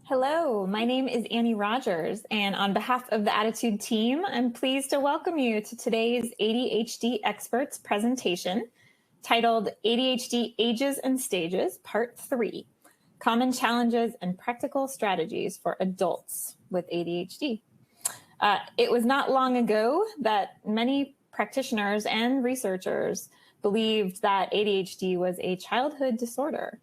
Hello, my name is Annie Rogers, and on behalf of the ADDitude team, I'm pleased to welcome you to today's ADHD Experts presentation titled ADHD Ages and Stages, Part 3, Common Challenges and Practical Strategies for Adults with ADHD. It was not long ago that many practitioners and researchers believed that ADHD was a childhood disorder.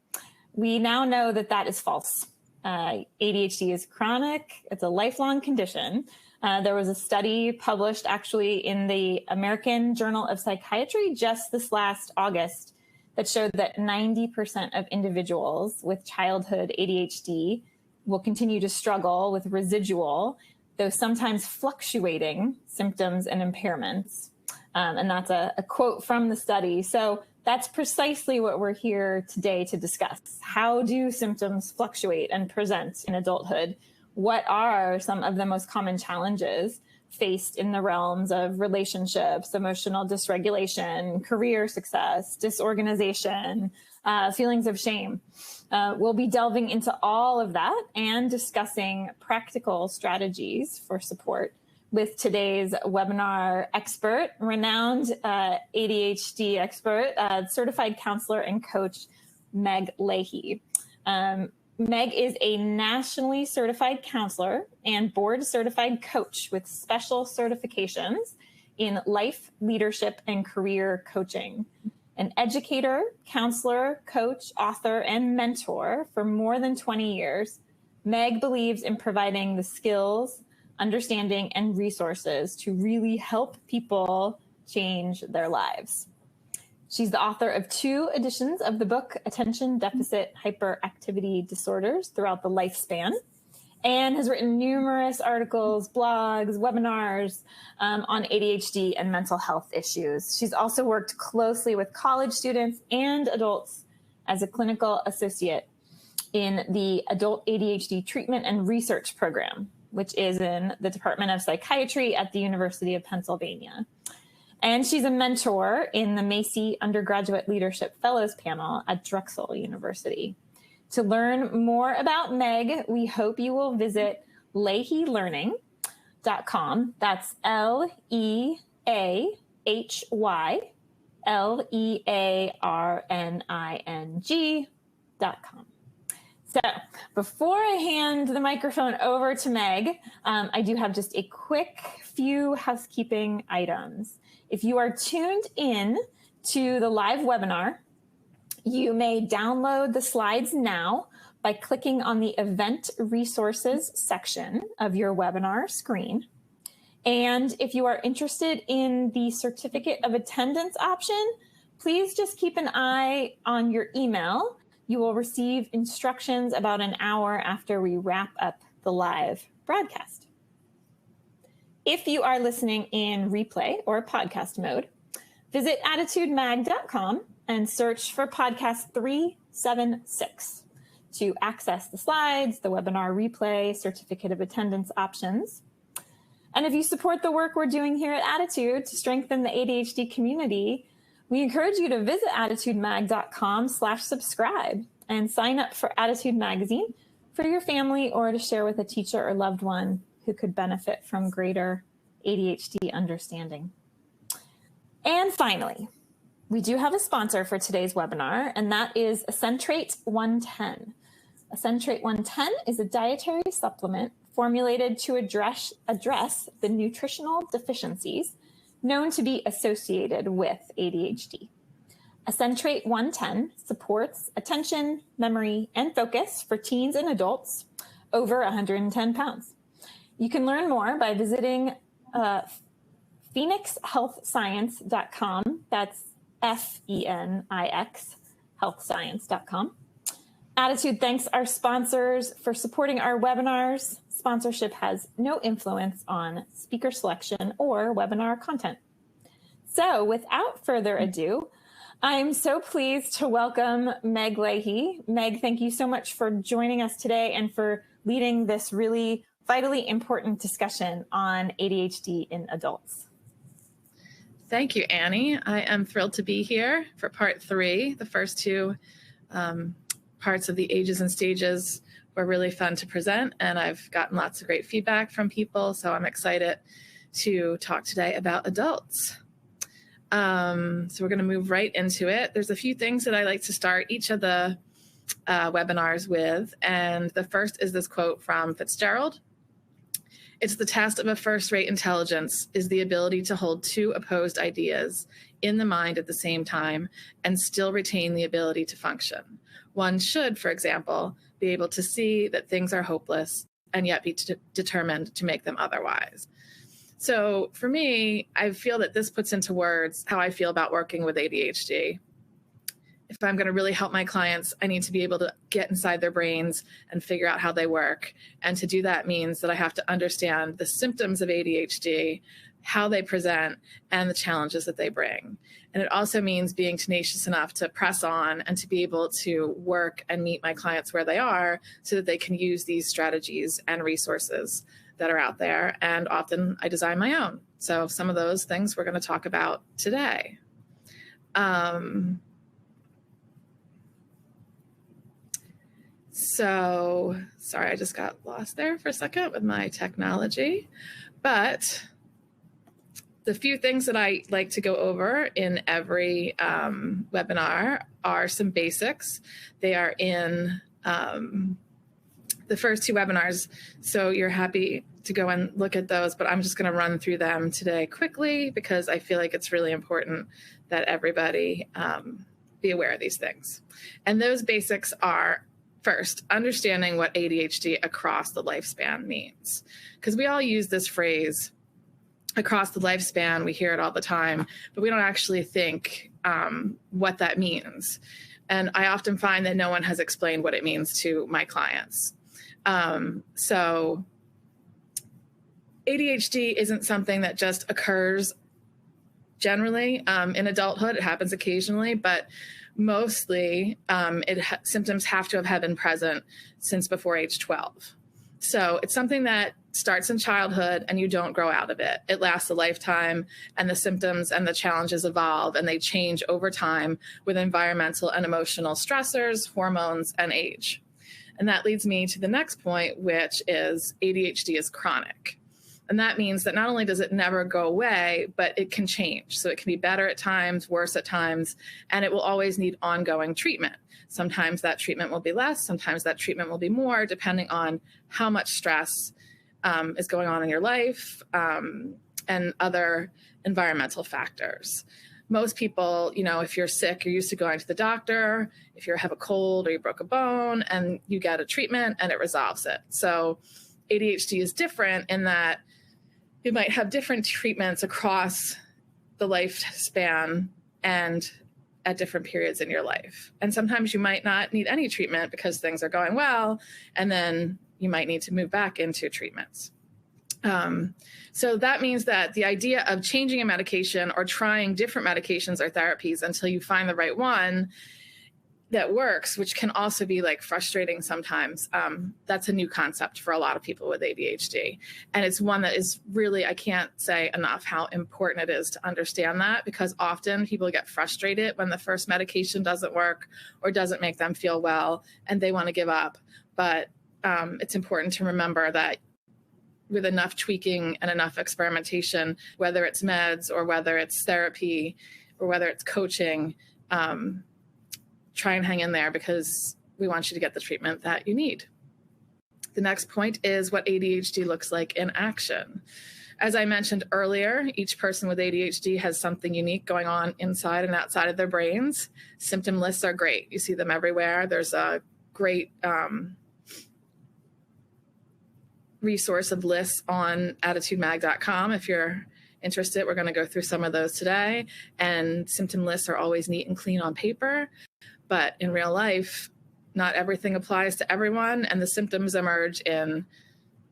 We now know that that is false. ADHD is chronic. It's a lifelong condition. There was a study published actually in the American Journal of Psychiatry just this last August that showed that 90% of individuals with childhood ADHD will continue to struggle with residual, though sometimes fluctuating symptoms and impairments. And that's a quote from the study. So that's precisely what we're here today to discuss. How do symptoms fluctuate and present in adulthood? What are some of the most common challenges faced in the realms of relationships, emotional dysregulation, career success, disorganization, feelings of shame? We'll be delving into all of that and discussing practical strategies for support with today's webinar expert, renowned ADHD expert, certified counselor and coach, Meg Leahy. Meg is a nationally certified counselor and board certified coach with special certifications in life, leadership, and career coaching. An educator, counselor, coach, author, and mentor for more than 20 years, Meg believes in providing the skills, understanding, and resources to really help people change their lives. She's the author of 2 editions of the book, Attention Deficit Hyperactivity Disorders Throughout the Lifespan, and has written numerous articles, blogs, webinars on ADHD and mental health issues. She's also worked closely with college students and adults as a clinical associate in the Adult ADHD Treatment and Research Program, which is in the Department of Psychiatry at the University of Pennsylvania. And she's a mentor in the Macy Undergraduate Leadership Fellows Panel at Drexel University. To learn more about Meg, we hope you will visit leahylearning.com. That's LEAHYLEARNING.com. So before I hand the microphone over to Meg, I do have just a quick few housekeeping items. If you are tuned in to the live webinar, you may download the slides now by clicking on the Event Resources section of your webinar screen. And if you are interested in the Certificate of Attendance option, please just keep an eye on your email. You will receive instructions about an hour after we wrap up the live broadcast. If you are listening in replay or podcast mode, visit ADDitudemag.com and search for podcast 376 to access the slides, the webinar replay, certificate of attendance options. And if you support the work we're doing here at ADDitude to strengthen the ADHD community, we encourage you to visit ADDitudemag.com/subscribe and sign up for ADDitude Magazine for your family or to share with a teacher or loved one who could benefit from greater ADHD understanding. And finally, we do have a sponsor for today's webinar, and that is Accentrate 110. Accentrate 110 is a dietary supplement formulated to address the nutritional deficiencies known to be associated with ADHD. Accentrate 110 supports attention, memory, and focus for teens and adults over 110 pounds. You can learn more by visiting phoenixhealthscience.com. That's FENIX healthscience.com. ADDitude thanks our sponsors for supporting our webinars. Sponsorship has no influence on speaker selection or webinar content. So without further ado, I'm so pleased to welcome Meg Leahy. Meg, thank you so much for joining us today and for leading this really vitally important discussion on ADHD in adults. Thank you, Annie. I am thrilled to be here for part 3. The first 2 parts of the ages and stages were really fun to present, and I've gotten lots of great feedback from people, so I'm excited to talk today about adults. So we're going to move right into it. There's a few things that I like to start each of the webinars with, and the first is this quote from Fitzgerald. It's the test of a first-rate intelligence is the ability to hold two opposed ideas in the mind at the same time and still retain the ability to function. One should, for example, be able to see that things are hopeless and yet be determined to make them otherwise. So for me, I feel that this puts into words how I feel about working with ADHD. If I'm going to really help my clients, I need to be able to get inside their brains and figure out how they work. And to do that means that I have to understand the symptoms of ADHD, how they present, and the challenges that they bring. And it also means being tenacious enough to press on and to be able to work and meet my clients where they are so that they can use these strategies and resources that are out there. And often I design my own. So some of those things we're going to talk about today. So, sorry, I just got lost there for a second with my technology. But the few things that I like to go over in every webinar are some basics. They are in the first two webinars, so you're happy to go and look at those, but I'm just going to run through them today quickly because I feel like it's really important that everybody be aware of these things. And those basics are, first, understanding what ADHD across the lifespan means. Because we all use this phrase, across the lifespan, we hear it all the time, but we don't actually think what that means. And I often find that no one has explained what it means to my clients. So ADHD isn't something that just occurs generally in adulthood. It happens occasionally, but mostly symptoms have to have been present since before age 12. So it's something that starts in childhood and you don't grow out of it. It lasts a lifetime, and the symptoms and the challenges evolve and they change over time with environmental and emotional stressors, hormones, and age. And that leads me to the next point, which is ADHD is chronic. And that means that not only does it never go away, but it can change. So it can be better at times, worse at times, and it will always need ongoing treatment. Sometimes that treatment will be less, sometimes that treatment will be more, depending on how much stress is going on in your life and other environmental factors. Most people, if you're sick, you're used to going to the doctor, if you have a cold or you broke a bone, and you get a treatment and it resolves it. So ADHD is different in that you might have different treatments across the lifespan and at different periods in your life. And sometimes you might not need any treatment because things are going well, and then you might need to move back into treatments. So that means that the idea of changing a medication or trying different medications or therapies until you find the right one that works, which can also be like frustrating sometimes, that's a new concept for a lot of people with ADHD. And it's one that is really, I can't say enough how important it is to understand that, because often people get frustrated when the first medication doesn't work or doesn't make them feel well and they want to give up. But it's important to remember that with enough tweaking and enough experimentation, whether it's meds or whether it's therapy or whether it's coaching, try and hang in there because we want you to get the treatment that you need. The next point is what ADHD looks like in action. As I mentioned earlier, each person with ADHD has something unique going on inside and outside of their brains. Symptom lists are great. You see them everywhere. There's a great resource of lists on ADDitude.com. If you're interested, we're going to go through some of those today. And symptom lists are always neat and clean on paper. But in real life, not everything applies to everyone, and the symptoms emerge in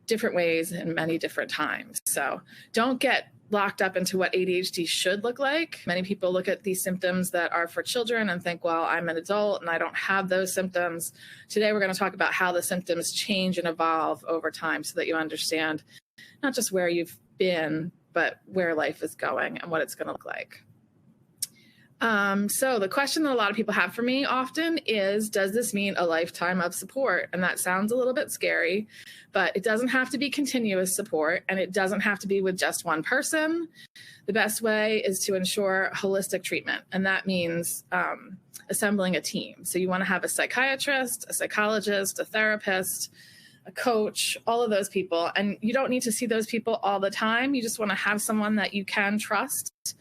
different ways in many different times. So don't get locked up into what ADHD should look like. Many people look at these symptoms that are for children and think, well, I'm an adult and I don't have those symptoms. Today, we're going to talk about how the symptoms change and evolve over time so that you understand not just where you've been, but where life is going and what it's going to look like. So the question that a lot of people have for me often is, does this mean a lifetime of support? And that sounds a little bit scary, but it doesn't have to be continuous support, and it doesn't have to be with just one person. The best way is to ensure holistic treatment, and that means assembling a team. So you want to have a psychiatrist, a psychologist, a therapist, a coach, all of those people. And you don't need to see those people all the time. You just want to have someone that you can trust,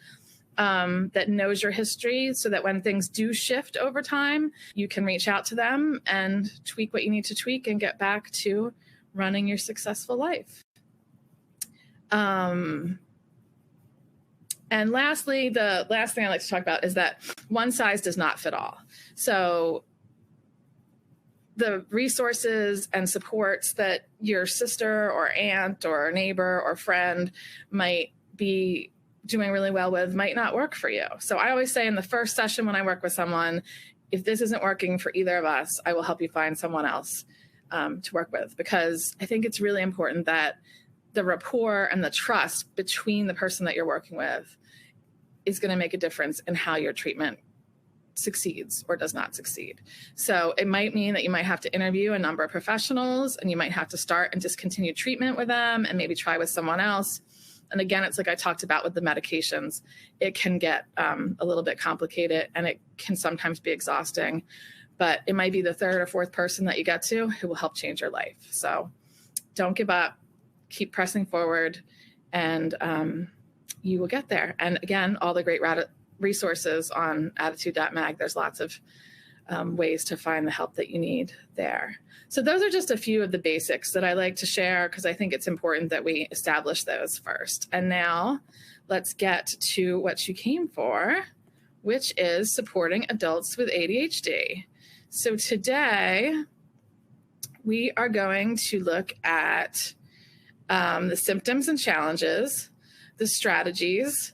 that knows your history, so that when things do shift over time, you can reach out to them and tweak what you need to tweak and get back to running your successful life. And lastly, the last thing I like to talk about is that one size does not fit all. So the resources and supports that your sister or aunt or neighbor or friend might be doing really well with might not work for you. So I always say in the first session when I work with someone, if this isn't working for either of us, I will help you find someone else to work with, because I think it's really important that the rapport and the trust between the person that you're working with is going to make a difference in how your treatment succeeds or does not succeed. So it might mean that you might have to interview a number of professionals, and you might have to start and discontinue treatment with them and maybe try with someone else. And again, it's like I talked about with the medications, it can get a little bit complicated, and it can sometimes be exhausting, but it might be the third or fourth person that you get to who will help change your life. So don't give up, keep pressing forward, and you will get there. And again, all the great resources on ADDitude.mag. There's lots of ways to find the help that you need there. So those are just a few of the basics that I like to share, because I think it's important that we establish those first. And now let's get to what you came for, which is supporting adults with ADHD. So today we are going to look at the symptoms and challenges, the strategies,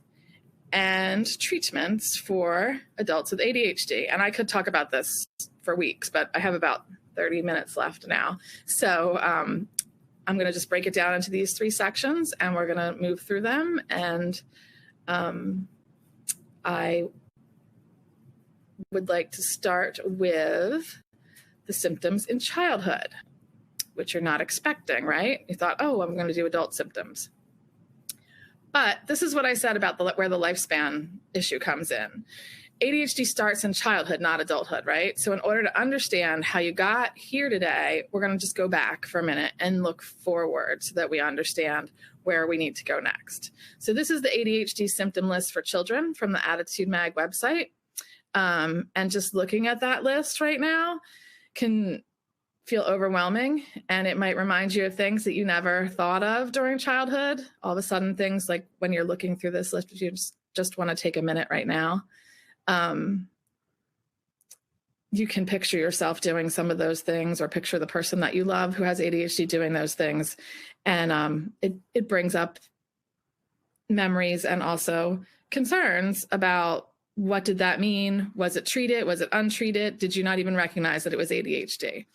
and treatments for adults with ADHD. And I could talk about this for weeks, but I have about 30 minutes left now. So I'm going to just break it down into these three sections, and we're going to move through them. And I would like to start with the symptoms in childhood, which you're not expecting, right? You thought, oh, I'm going to do adult symptoms. But this is what I said about where the lifespan issue comes in. ADHD starts in childhood, not adulthood, right? So in order to understand how you got here today, we're going to just go back for a minute and look forward so that we understand where we need to go next. So this is the ADHD symptom list for children from the ADDitude Mag website. And just looking at that list right now can feel overwhelming, and it might remind you of things that you never thought of during childhood. All of a sudden, things like when you're looking through this list, you just want to take a minute right now. You can picture yourself doing some of those things, or picture the person that you love who has ADHD doing those things. And it brings up memories and also concerns about, what did that mean? Was it treated? Was it untreated? Did you not even recognize that it was ADHD?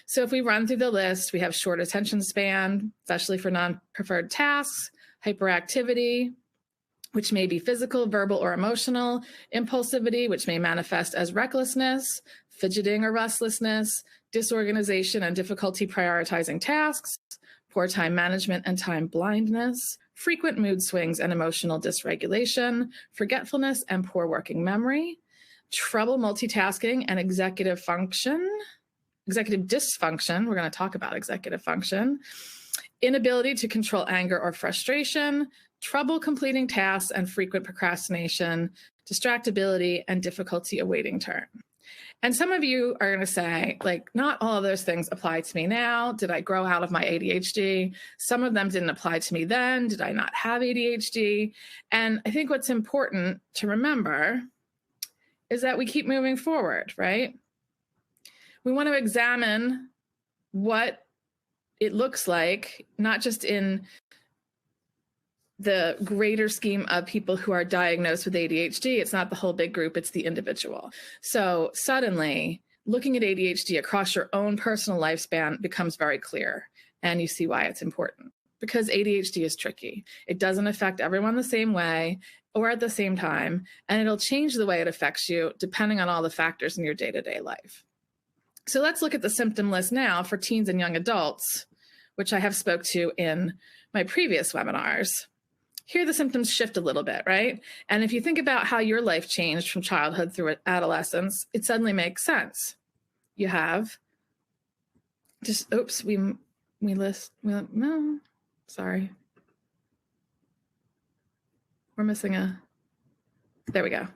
So if we run through the list, we have short attention span, especially for non-preferred tasks, hyperactivity, which may be physical, verbal, or emotional, impulsivity, which may manifest as recklessness, fidgeting or restlessness, disorganization and difficulty prioritizing tasks, poor time management and time blindness, frequent mood swings and emotional dysregulation, forgetfulness and poor working memory, trouble multitasking and executive dysfunction. We're going to talk about executive function, inability to control anger or frustration, trouble completing tasks and frequent procrastination, distractibility, and difficulty awaiting turn. And some of you are going to say, like, not all of those things apply to me now. Did I grow out of my ADHD? Some of them didn't apply to me then. Did I not have ADHD? And I think what's important to remember is that we keep moving forward, right? We want to examine what it looks like, not just in the greater scheme of people who are diagnosed with ADHD. It's not the whole big group, it's the individual. So suddenly, looking at ADHD across your own personal lifespan becomes very clear, and you see why it's important. Because ADHD is tricky. It doesn't affect everyone the same way, or at the same time, and it'll change the way it affects you depending on all the factors in your day-to-day life. So let's look at the symptom list now for teens and young adults, which I have spoke to in my previous webinars. Here the symptoms shift a little bit, right? And if you think about how your life changed from childhood through adolescence, it suddenly makes sense. You have just, oops, no, sorry. We're missing there we go.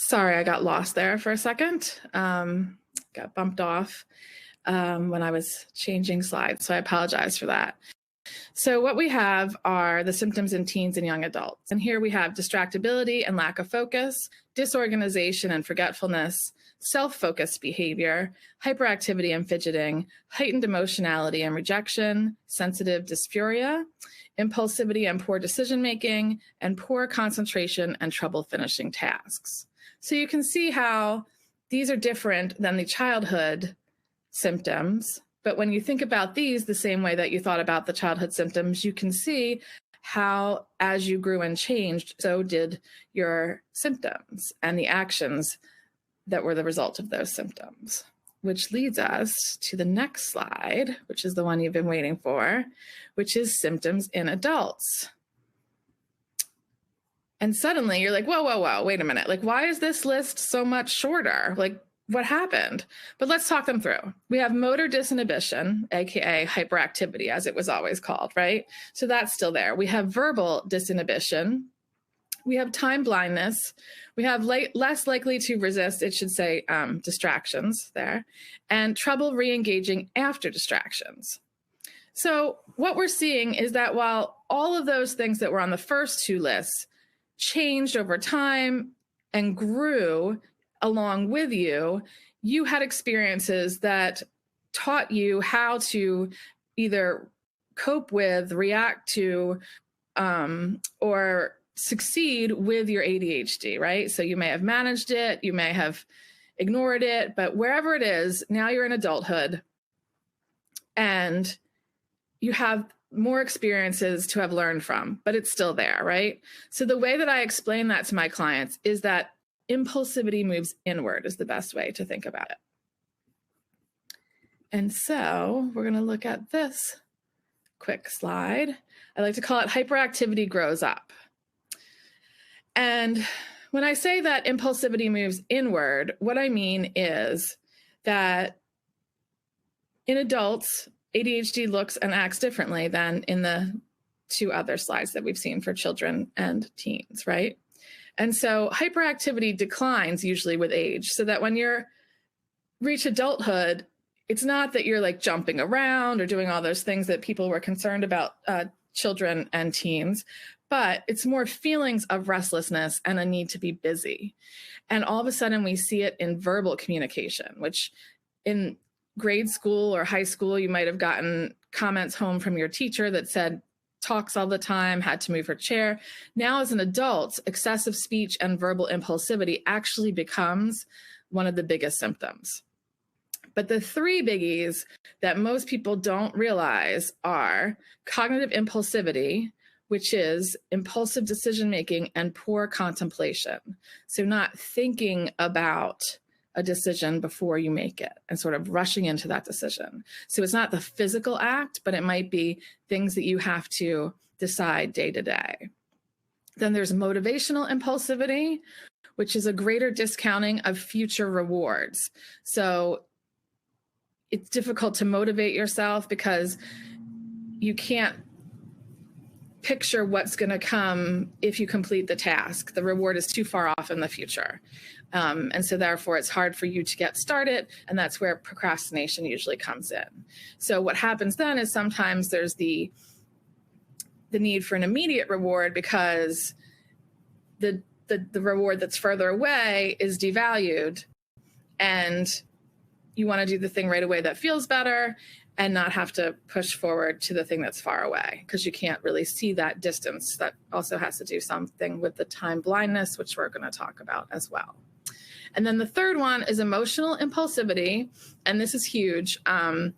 Sorry, I got lost there for a second. Got bumped off when I was changing slides, so I apologize for that. So what we have are the symptoms in teens and young adults. And here we have distractibility and lack of focus, disorganization and forgetfulness, self-focused behavior, hyperactivity and fidgeting, heightened emotionality and rejection, sensitive dysphoria, impulsivity and poor decision-making, and poor concentration and trouble finishing tasks. So you can see how these are different than the childhood symptoms. But when you think about these the same way that you thought about the childhood symptoms, you can see how as you grew and changed, so did your symptoms and the actions that were the result of those symptoms. Which leads us to the next slide, which is the one you've been waiting for, which is symptoms in adults. And suddenly you're like, whoa, wait a minute. Like, why is this list so much shorter? Like, what happened? But let's talk them through. We have motor disinhibition, AKA hyperactivity, as it was always called, right? So that's still there. We have verbal disinhibition. We have time blindness. We have less likely to resist, it should say distractions there, and trouble re-engaging after distractions. So what we're seeing is that while all of those things that were on the first two lists changed over time and grew along with you, you had experiences that taught you how to either cope with, react to, or succeed with your ADHD, right? So you may have managed it, you may have ignored it, but wherever it is, now you're in adulthood and you have more experiences to have learned from, but it's still there, right? So the way that I explain that to my clients is that impulsivity moves inward is the best way to think about it. And so we're going to look at this quick slide. I like to call it hyperactivity grows up. And when I say that impulsivity moves inward, what I mean is that in adults, ADHD looks and acts differently than in the two other slides that we've seen for children and teens, right? And so hyperactivity declines usually with age, so that when you reach adulthood, it's not that you're like jumping around or doing all those things that people were concerned about children and teens, but it's more feelings of restlessness and a need to be busy. And all of a sudden we see it in verbal communication, which in grade school or high school, you might have gotten comments home from your teacher that said, talks all the time, had to move her chair. Now as an adult, excessive speech and verbal impulsivity actually becomes one of the biggest symptoms. But the three biggies that most people don't realize are cognitive impulsivity, which is impulsive decision-making and poor contemplation. So not thinking about a decision before you make it and sort of rushing into that decision. So it's not the physical act, but it might be things that you have to decide day to day. Then there's motivational impulsivity, which is a greater discounting of future rewards. So it's difficult to motivate yourself because you can't picture what's going to come if you complete the task. The reward is too far off in the future. And so therefore it's hard for you to get started. And that's where procrastination usually comes in. So what happens then is sometimes there's the need for an immediate reward because the reward that's further away is devalued. And you want to do the thing right away that feels better and not have to push forward to the thing that's far away because you can't really see that distance. That also has to do something with the time blindness, which we're going to talk about as well. And then the third one is emotional impulsivity. And this is huge. And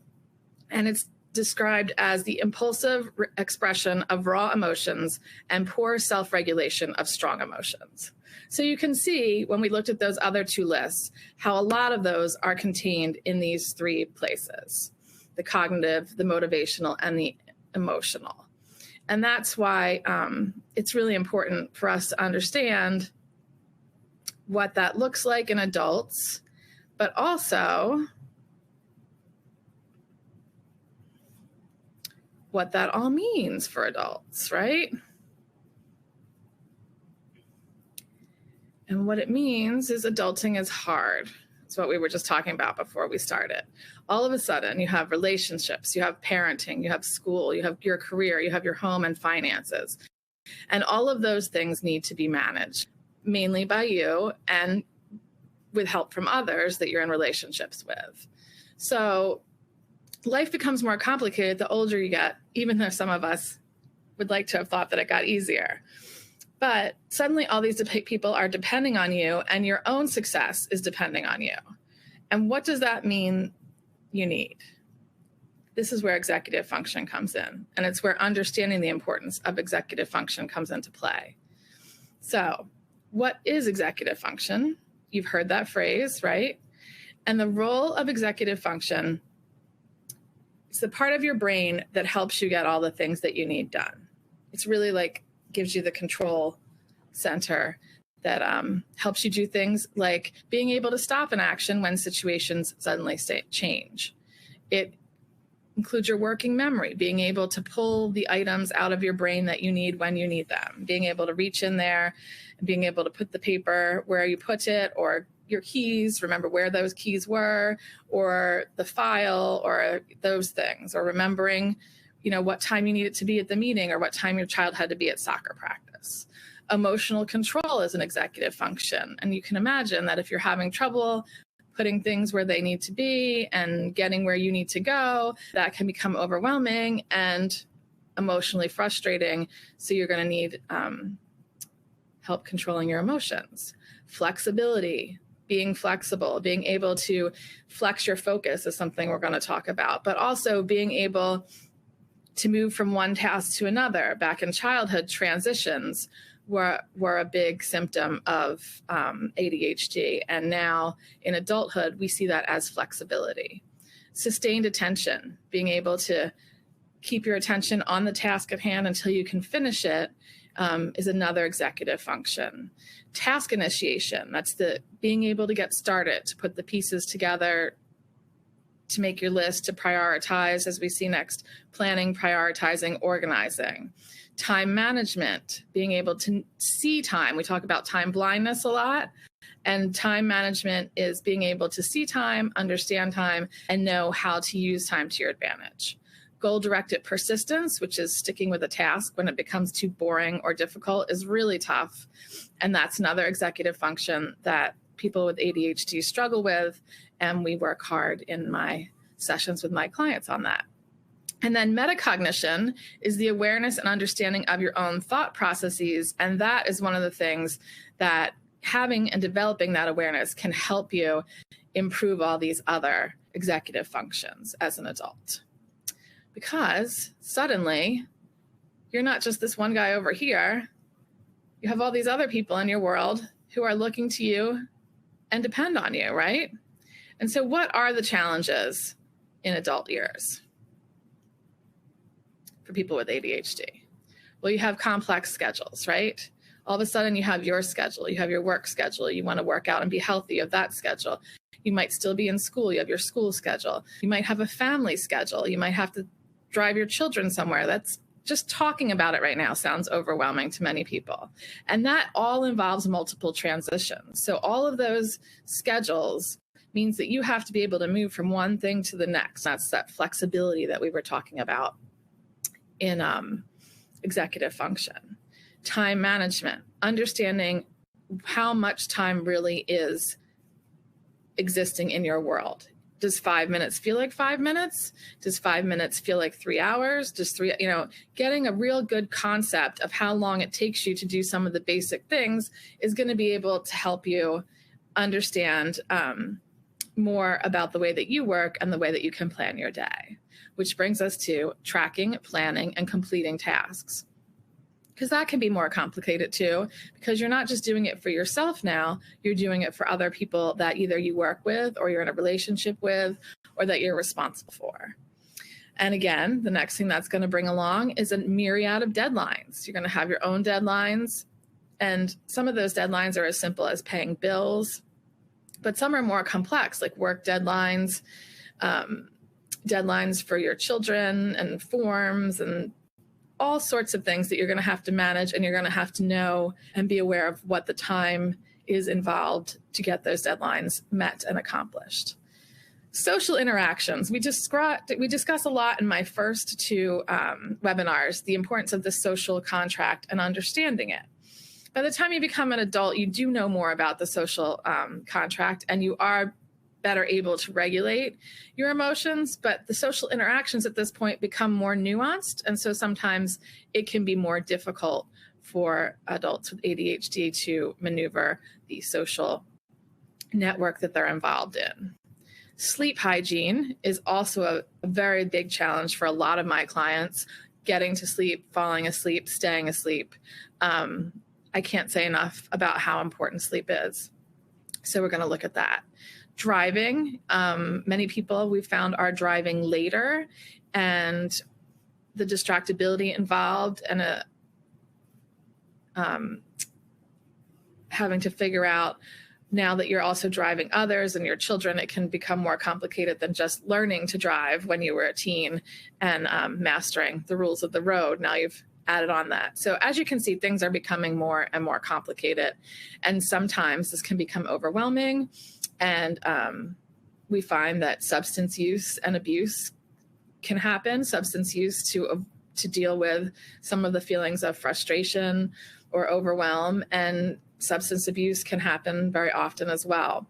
it's described as the impulsive expression of raw emotions and poor self-regulation of strong emotions. So you can see when we looked at those other two lists, how a lot of those are contained in these three places: the cognitive, the motivational, and the emotional. And that's why it's really important for us to understand what that looks like in adults, but also what that all means for adults, right? And what it means is adulting is hard. It's what we were just talking about before we started. All of a sudden, you have relationships, you have parenting, you have school, you have your career, you have your home and finances. And all of those things need to be managed, mainly by you and with help from others that you're in relationships with. So life becomes more complicated the older you get, even though some of us would like to have thought that it got easier. But suddenly all these people are depending on you, and your own success is depending on you. And what does that mean you need? This is where executive function comes in, and it's where understanding the importance of executive function comes into play. So what is executive function? You've heard that phrase, right? And the role of executive function is the part of your brain that helps you get all the things that you need done. It's really like gives you the control center that helps you do things like being able to stop an action when situations suddenly change. It includes your working memory, being able to pull the items out of your brain that you need when you need them, being able to reach in there and being able to put the paper where you put it, or your keys, remember where those keys were, or the file, or those things, or remembering, what time you needed to be at the meeting or what time your child had to be at soccer practice. Emotional control is an executive function. And you can imagine that if you're having trouble putting things where they need to be and getting where you need to go, that can become overwhelming and emotionally frustrating. So you're going to need help controlling your emotions. Flexibility, being flexible, being able to flex your focus is something we're going to talk about, but also being able to move from one task to another. Back in childhood, transitions were a big symptom of ADHD. And now in adulthood, we see that as flexibility. Sustained attention, being able to keep your attention on the task at hand until you can finish it, is another executive function. Task initiation, that's the being able to get started, to put the pieces together, to make your list, to prioritize, as we see next, planning, prioritizing, organizing. Time management, being able to see time. We talk about time blindness a lot, and time management is being able to see time, understand time, and know how to use time to your advantage. Goal-directed persistence, which is sticking with a task when it becomes too boring or difficult, is really tough. And that's another executive function that people with ADHD struggle with, and we work hard in my sessions with my clients on that. And then metacognition is the awareness and understanding of your own thought processes, and that is one of the things that having and developing that awareness can help you improve all these other executive functions as an adult. Because suddenly, you're not just this one guy over here. You have all these other people in your world who are looking to you and depend on you, right? And so what are the challenges in adult years for people with ADHD? Well, you have complex schedules, right? All of a sudden you have your schedule, you have your work schedule, you want to work out and be healthy, you have that schedule. You might still be in school, you have your school schedule. You might have a family schedule, you might have to drive your children somewhere. That's just talking about it right now sounds overwhelming to many people. And that all involves multiple transitions. So all of those schedules means that you have to be able to move from one thing to the next. That's that flexibility that we were talking about in executive function. Time management, understanding how much time really is existing in your world. Does 5 minutes feel like 5 minutes? Does 5 minutes feel like 3 hours? Does getting a real good concept of how long it takes you to do some of the basic things is going to be able to help you understand more about the way that you work and the way that you can plan your day, which brings us to tracking, planning, and completing tasks. Because that can be more complicated too, because you're not just doing it for yourself now, you're doing it for other people that either you work with or you're in a relationship with or that you're responsible for. And again, the next thing that's going to bring along is a myriad of deadlines. You're going to have your own deadlines, and some of those deadlines are as simple as paying bills, but some are more complex, like work deadlines, deadlines for your children and forms and all sorts of things that you're going to have to manage, and you're going to have to know and be aware of what the time is involved to get those deadlines met and accomplished. Social interactions. We discuss a lot in my first two webinars, the importance of the social contract and understanding it. By the time you become an adult, you do know more about the social contract, and you are better able to regulate your emotions, but the social interactions at this point become more nuanced. And so sometimes it can be more difficult for adults with ADHD to maneuver the social network that they're involved in. Sleep hygiene is also a very big challenge for a lot of my clients. Getting to sleep, falling asleep, staying asleep. I can't say enough about how important sleep is. So we're going to look at that. Driving, many people we've found are driving later, and the distractibility involved and having to figure out now that you're also driving others and your children, it can become more complicated than just learning to drive when you were a teen and mastering the rules of the road. Now you've added on that. So as you can see, things are becoming more and more complicated, and sometimes this can become overwhelming. And we find that substance use and abuse can happen. Substance use to deal with some of the feelings of frustration or overwhelm, and substance abuse can happen very often as well.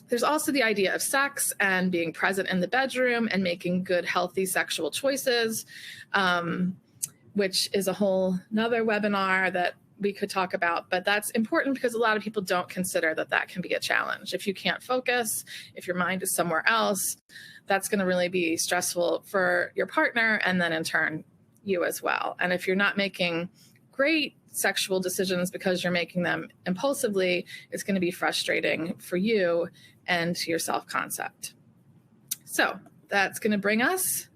There's also the idea of sex and being present in the bedroom and making good, healthy sexual choices, which is a whole nother webinar that we could talk about, but that's important because a lot of people don't consider that that can be a challenge. If you can't focus, if your mind is somewhere else, that's going to really be stressful for your partner, and then in turn, you as well. And if you're not making great sexual decisions because you're making them impulsively, it's going to be frustrating for you and your self-concept. So that's going to bring us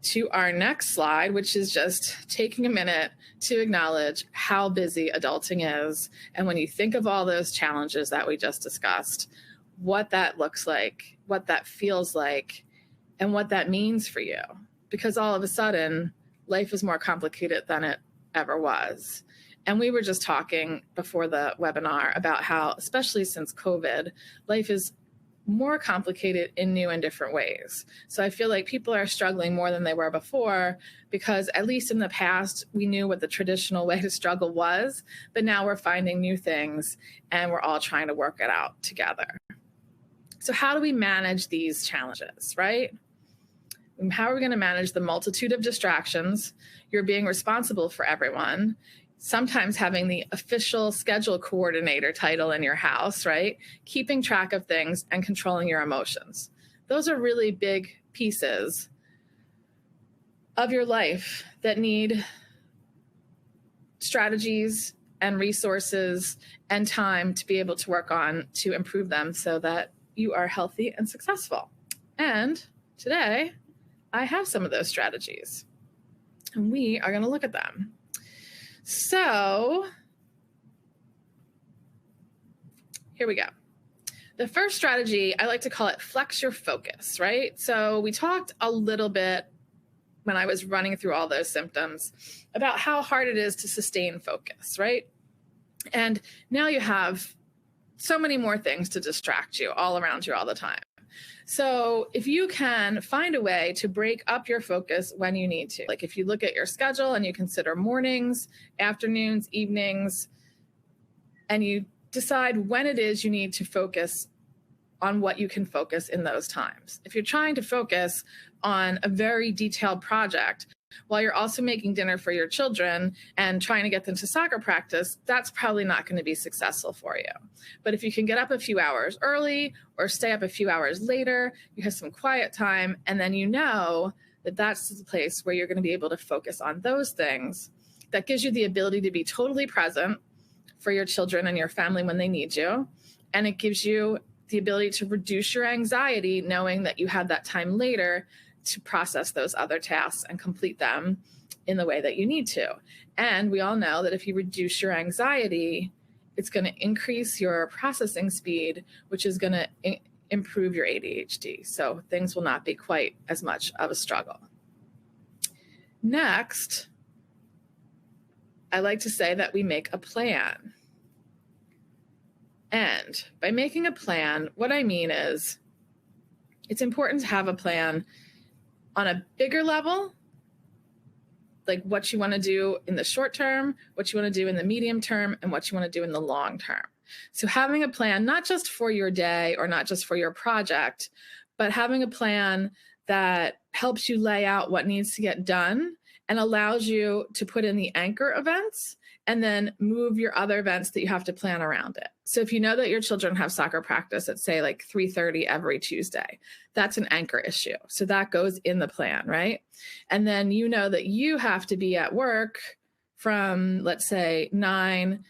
to our next slide, which is just taking a minute to acknowledge how busy adulting is. And when you think of all those challenges that we just discussed, what that looks like, what that feels like, and what that means for you. Because all of a sudden, life is more complicated than it ever was. And we were just talking before the webinar about how, especially since COVID, life is more complicated in new and different ways. So I feel like people are struggling more than they were before, because at least in the past, we knew what the traditional way to struggle was, but now we're finding new things and we're all trying to work it out together. So how do we manage these challenges, right? How are we going to manage the multitude of distractions? You're being responsible for everyone. Sometimes having the official schedule coordinator title in your house, right? Keeping track of things and controlling your emotions. Those are really big pieces of your life that need strategies and resources and time to be able to work on to improve them so that you are healthy and successful. And today, I have some of those strategies, and we are going to look at them. So here we go. The first strategy, I like to call it flex your focus, right? So we talked a little bit when I was running through all those symptoms about how hard it is to sustain focus, right? And now you have so many more things to distract you all around you all the time. So if you can find a way to break up your focus when you need to, like if you look at your schedule and you consider mornings, afternoons, evenings, and you decide when it is you need to focus on what you can focus in those times. If you're trying to focus on a very detailed project while you're also making dinner for your children and trying to get them to soccer practice, that's probably not going to be successful for you. But if you can get up a few hours early or stay up a few hours later, you have some quiet time, and then you know that that's the place where you're going to be able to focus on those things. That gives you the ability to be totally present for your children and your family when they need you. And it gives you the ability to reduce your anxiety, knowing that you have that time later to process those other tasks and complete them in the way that you need to. And we all know that if you reduce your anxiety, it's going to increase your processing speed, which is going to improve your ADHD. So things will not be quite as much of a struggle. Next, I like to say that we make a plan. And by making a plan, what I mean is it's important to have a plan on a bigger level, like what you want to do in the short term, what you want to do in the medium term, and what you want to do in the long term. So having a plan, not just for your day or not just for your project, but having a plan that helps you lay out what needs to get done and allows you to put in the anchor events and then move your other events that you have to plan around it. So if you know that your children have soccer practice at, say, like 3:30 every Tuesday, that's an anchor issue. So that goes in the plan, right? And then you know that you have to be at work from, let's say, 9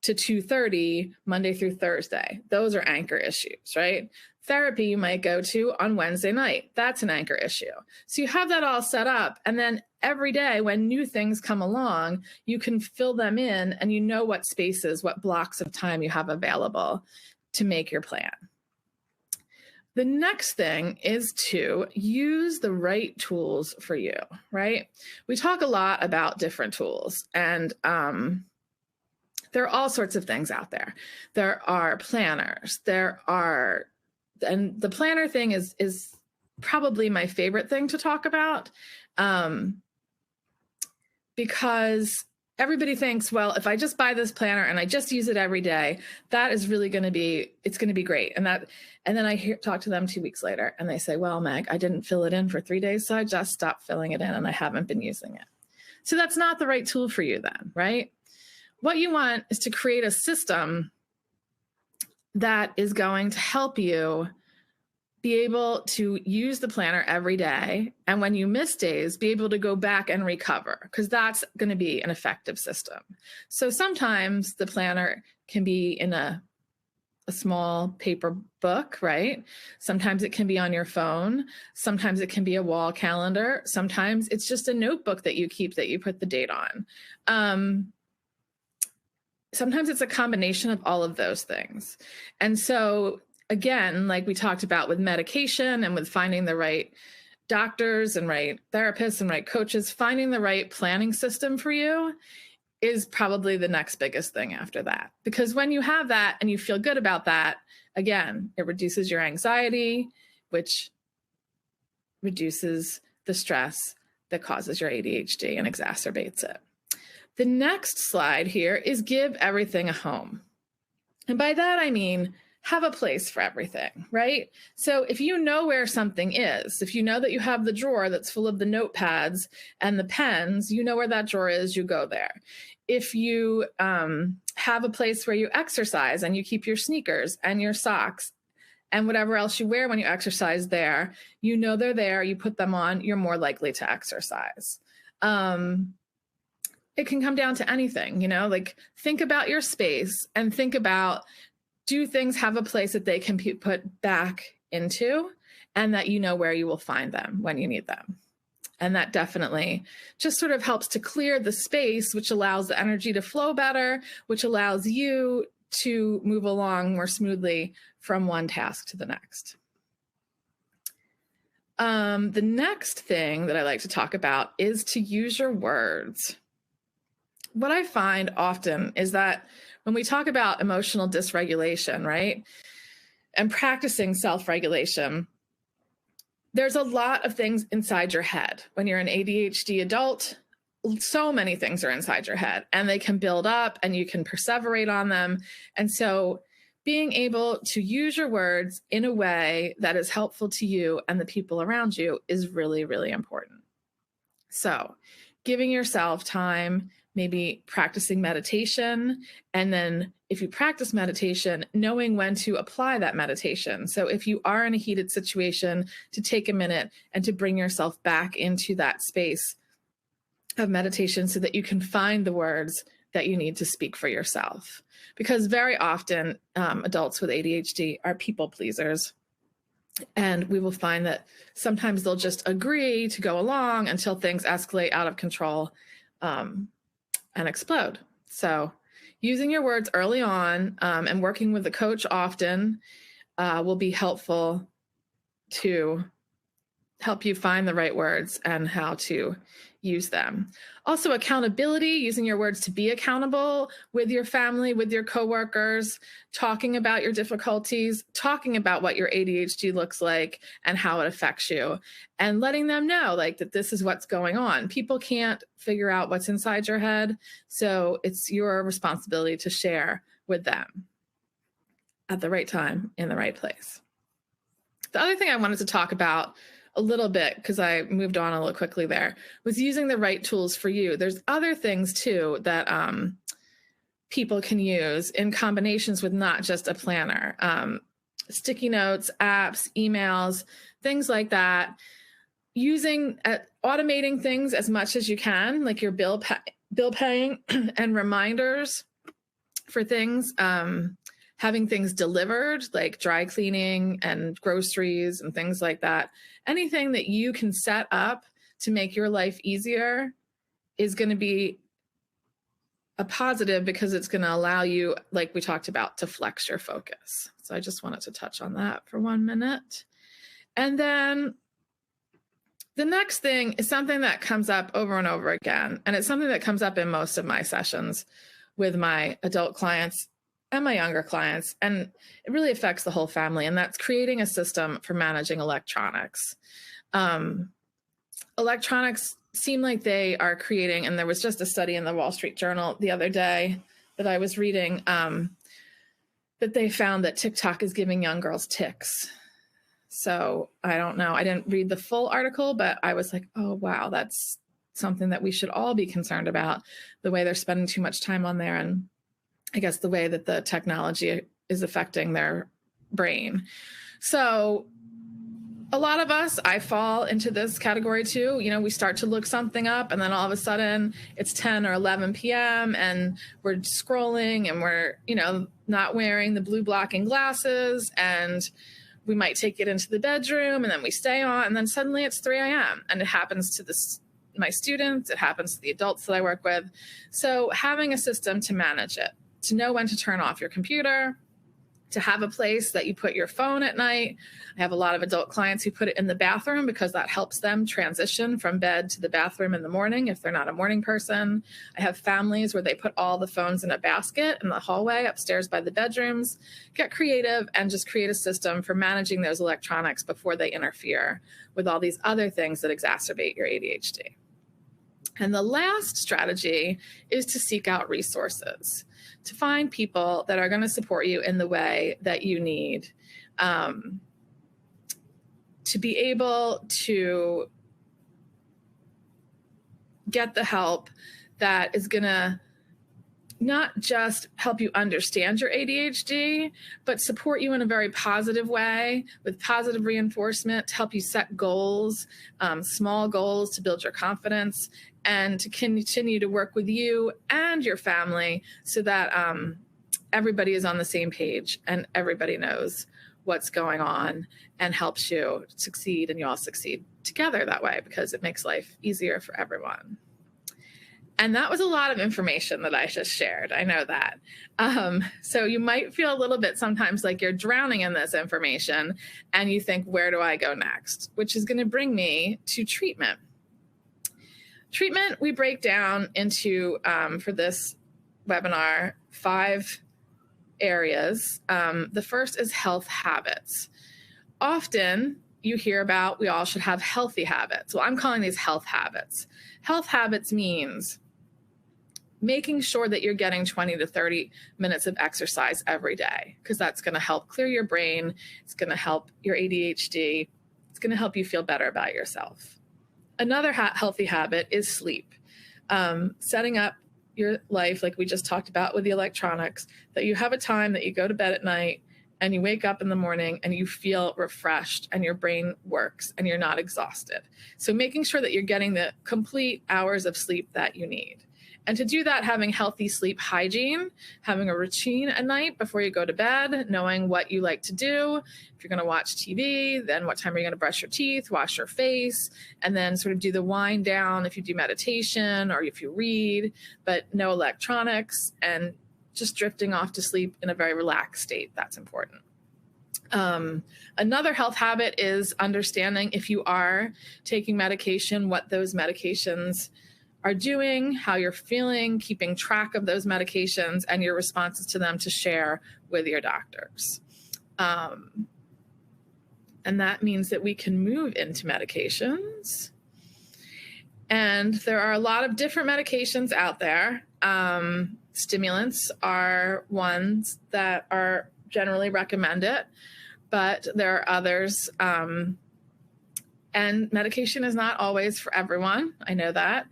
to 2:30, Monday through Thursday. Those are anchor issues, right? Therapy you might go to on Wednesday night. That's an anchor issue. So you have that all set up. And then every day when new things come along, you can fill them in and you know what spaces, what blocks of time you have available to make your plan. The next thing is to use the right tools for you, right? We talk a lot about different tools, and there are all sorts of things out there. There are planners, and the planner thing is probably my favorite thing to talk about, because everybody thinks, well, if I just buy this planner and I just use it every day, that is really going to be, it's going to be great. And then I talk to them 2 weeks later and they say, well, Meg, I didn't fill it in for 3 days, so I just stopped filling it in and I haven't been using it. So that's not the right tool for you then, right? What you want is to create a system that is going to help you be able to use the planner every day. And when you miss days, be able to go back and recover, because that's going to be an effective system. So sometimes the planner can be in a small paper book, right? Sometimes it can be on your phone. Sometimes it can be a wall calendar. Sometimes it's just a notebook that you keep that you put the date on. Sometimes it's a combination of all of those things. And so again, like we talked about with medication and with finding the right doctors and right therapists and right coaches, finding the right planning system for you is probably the next biggest thing after that. Because when you have that and you feel good about that, again, it reduces your anxiety, which reduces the stress that causes your ADHD and exacerbates it. The next slide here is give everything a home. And by that, I mean, have a place for everything, right? So if you know where something is, if you know that you have the drawer that's full of the notepads and the pens, you know where that drawer is, you go there. If you have a place where you exercise and you keep your sneakers and your socks and whatever else you wear when you exercise there, you know they're there, you put them on, you're more likely to exercise. It can come down to anything, like think about your space and think about, do things have a place that they can be put back into and that you know where you will find them when you need them? And that definitely just sort of helps to clear the space, which allows the energy to flow better, which allows you to move along more smoothly from one task to the next. The next thing that I like to talk about is to use your words. What I find often is that when we talk about emotional dysregulation, right, and practicing self-regulation, there's a lot of things inside your head. When you're an ADHD adult, so many things are inside your head and they can build up and you can perseverate on them. And so being able to use your words in a way that is helpful to you and the people around you is really, really important. So giving yourself time, maybe practicing meditation, and then if you practice meditation, knowing when to apply that meditation. So if you are in a heated situation, to take a minute and to bring yourself back into that space of meditation so that you can find the words that you need to speak for yourself. Because very often adults with ADHD are people pleasers. And we will find that sometimes they'll just agree to go along until things escalate out of control and explode. So using your words early on and working with a coach often will be helpful to help you find the right words and how to use them. Also, accountability, using your words to be accountable with your family, with your coworkers, talking about your difficulties, talking about what your ADHD looks like and how it affects you, and letting them know like that this is what's going on. People can't figure out what's inside your head, so it's your responsibility to share with them at the right time in the right place. The other thing I wanted to talk about a little bit, because I moved on a little quickly there, was using the right tools for you. There's other things too that people can use in combinations with not just a planner. Sticky notes, apps, emails, things like that. Using, automating things as much as you can, like your bill paying and reminders for things. Having things delivered, like dry cleaning and groceries and things like that. Anything that you can set up to make your life easier is going to be a positive, because it's going to allow you, like we talked about, to flex your focus. So I just wanted to touch on that for 1 minute. And then the next thing is something that comes up over and over again. And it's something that comes up in most of my sessions with my adult clients and my younger clients, and it really affects the whole family, and that's creating a system for managing electronics. Electronics seem like they are creating, and there was just a study in the Wall Street Journal the other day that I was reading, that they found that TikTok is giving young girls tics. So I don't know, I didn't read the full article, but I was like, oh, wow, that's something that we should all be concerned about, the way they're spending too much time on there, and I guess the way that the technology is affecting their brain. So a lot of us, I fall into this category too. You know, we start to look something up and then all of a sudden it's 10 or 11 p.m. and we're scrolling and we're, you know, not wearing the blue blocking glasses, and we might take it into the bedroom and then we stay on, and then suddenly it's 3 a.m. and it happens to my students, it happens to the adults that I work with. So having a system to manage it, to know when to turn off your computer, to have a place that you put your phone at night. I have a lot of adult clients who put it in the bathroom because that helps them transition from bed to the bathroom in the morning if they're not a morning person. I have families where they put all the phones in a basket in the hallway upstairs by the bedrooms. Get creative and just create a system for managing those electronics before they interfere with all these other things that exacerbate your ADHD. And the last strategy is to seek out resources, to find people that are going to support you in the way that you need, to be able to get the help that is going to not just help you understand your ADHD, but support you in a very positive way with positive reinforcement to help you set goals, small goals to build your confidence, and to continue to work with you and your family so that everybody is on the same page and everybody knows what's going on and helps you succeed, and you all succeed together that way because it makes life easier for everyone. And that was a lot of information that I just shared. I know that. So you might feel a little bit sometimes like you're drowning in this information and you think, where do I go next? Which is going to bring me to treatment. Treatment, we break down into, for this webinar, 5 areas. The first is health habits. Often you hear about we all should have healthy habits. Well, I'm calling these health habits. Health habits means making sure that you're getting 20 to 30 minutes of exercise every day, because that's going to help clear your brain. It's going to help your ADHD. It's going to help you feel better about yourself. Another healthy habit is sleep. Setting up your life, like we just talked about with the electronics, that you have a time that you go to bed at night and you wake up in the morning and you feel refreshed and your brain works and you're not exhausted. So making sure that you're getting the complete hours of sleep that you need. And to do that, having healthy sleep hygiene, having a routine at night before you go to bed, knowing what you like to do. If you're going to watch TV, then what time are you going to brush your teeth, wash your face, and then sort of do the wind down if you do meditation or if you read, but no electronics, and just drifting off to sleep in a very relaxed state. That's important. Another health habit is understanding, if you are taking medication, what those medications are doing, how you're feeling, keeping track of those medications and your responses to them to share with your doctors. And that means that we can move into medications. And there are a lot of different medications out there. Stimulants are ones that are generally recommended, but there are others. And medication is not always for everyone. I know that.